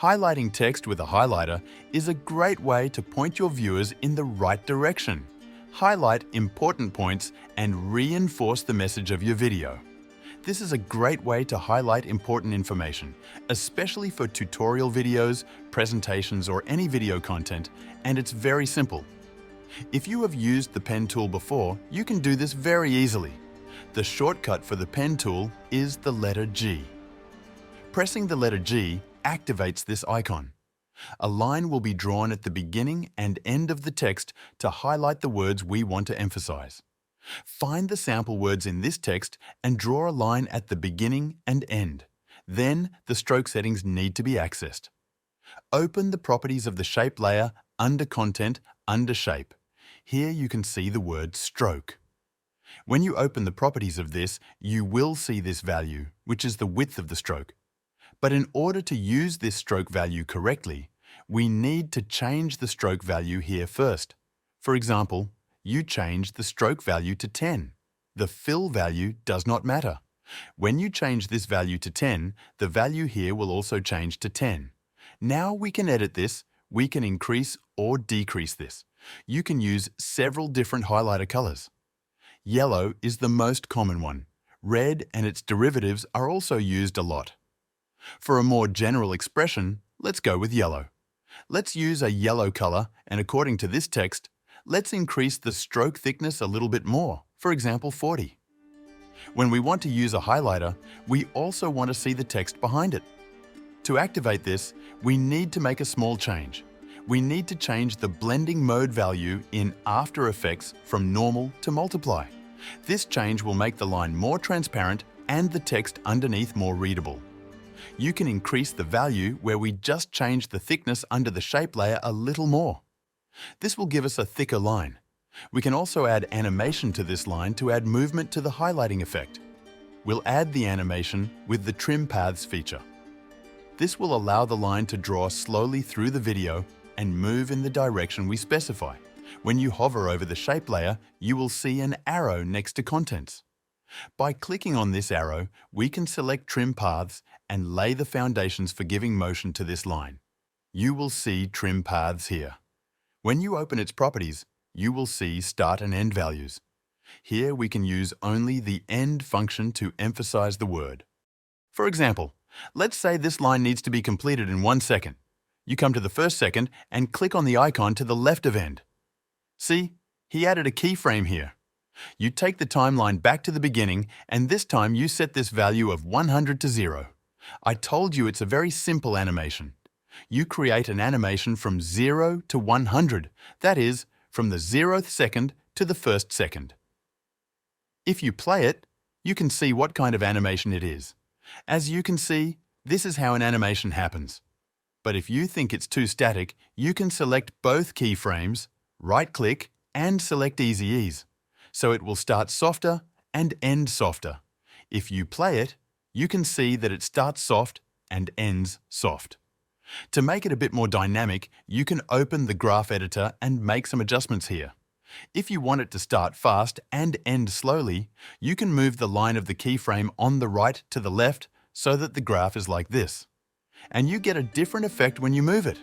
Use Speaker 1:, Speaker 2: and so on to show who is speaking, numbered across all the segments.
Speaker 1: Highlighting text with a highlighter is a great way to point your viewers in the right direction. Highlight important points and reinforce the message of your video. This is a great way to highlight important information, especially for tutorial videos, presentations, or any video content, and it's very simple. If you have used the pen tool before, you can do this very easily. The shortcut for the pen tool is the letter G. Pressing the letter G activates this icon. A line will be drawn at the beginning and end of the text to highlight the words we want to emphasize. Find the sample words in this text and draw a line at the beginning and end. Then the stroke settings need to be accessed. Open the properties of the shape layer under Content, under Shape. Here you can see the word stroke. When you open the properties of this, you will see this value, which is the width of the stroke. But in order to use this stroke value correctly, we need to change the stroke value here first. For example, you change the stroke value to 10. The fill value does not matter. When you change this value to 10, the value here will also change to 10. Now we can edit this. We can increase or decrease this. You can use several different highlighter colors. Yellow is the most common one. Red and its derivatives are also used a lot. For a more general expression, let's go with yellow. Let's use a yellow color, and according to this text, let's increase the stroke thickness a little bit more, for example 40. When we want to use a highlighter, we also want to see the text behind it. To activate this, we need to make a small change. We need to change the blending mode value in After Effects from normal to multiply. This change will make the line more transparent and the text underneath more readable. You can increase the value where we just change the thickness under the shape layer a little more. This will give us a thicker line. We can also add animation to this line to add movement to the highlighting effect. We'll add the animation with the Trim Paths feature. This will allow the line to draw slowly through the video and move in the direction we specify. When you hover over the shape layer, you will see an arrow next to Contents. By clicking on this arrow, we can select Trim Paths and lay the foundations for giving motion to this line. You will see Trim Paths here. When you open its properties, you will see Start and End values. Here we can use only the End function to emphasize the word. For example, let's say this line needs to be completed in 1 second. You come to the first second and click on the icon to the left of End. See, he added a keyframe here. You take the timeline back to the beginning, and this time you set this value of 100 to 0. I told you it's a very simple animation. You create an animation from 0 to 100, that is, from the 0th second to the 1st second. If you play it, you can see what kind of animation it is. As you can see, this is how an animation happens. But if you think it's too static, you can select both keyframes, right-click, and select Easy Ease. So it will start softer and end softer. If you play it, you can see that it starts soft and ends soft. To make it a bit more dynamic, you can open the graph editor and make some adjustments here. If you want it to start fast and end slowly, you can move the line of the keyframe on the right to the left so that the graph is like this. And you get a different effect when you move it.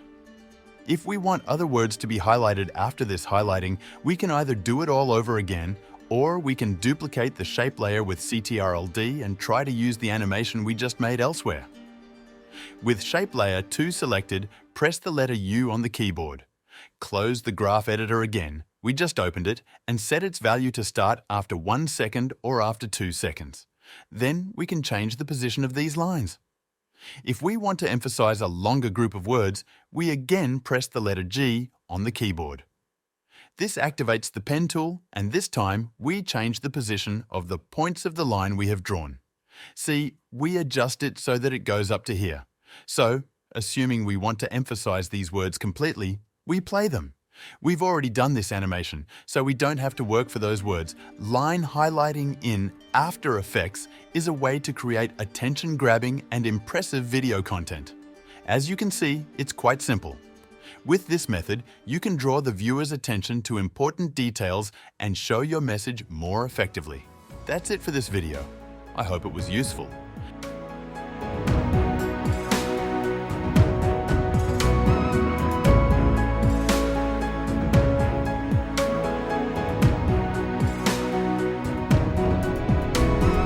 Speaker 1: If we want other words to be highlighted after this highlighting, we can either do it all over again, or we can duplicate the shape layer with Ctrl+D and try to use the animation we just made elsewhere. With Shape Layer 2 selected, press the letter U on the keyboard. Close the graph editor again, we just opened it, and set its value to start after 1 second or after 2 seconds. Then we can change the position of these lines. If we want to emphasize a longer group of words, we again press the letter G on the keyboard. This activates the pen tool, and this time we change the position of the points of the line we have drawn. See, we adjust it so that it goes up to here. So, assuming we want to emphasize these words completely, we play them. We've already done this animation, so we don't have to work for those words. Line highlighting in After Effects is a way to create attention-grabbing and impressive video content. As you can see, it's quite simple. With this method, you can draw the viewer's attention to important details and show your message more effectively. That's it for this video. I hope it was useful.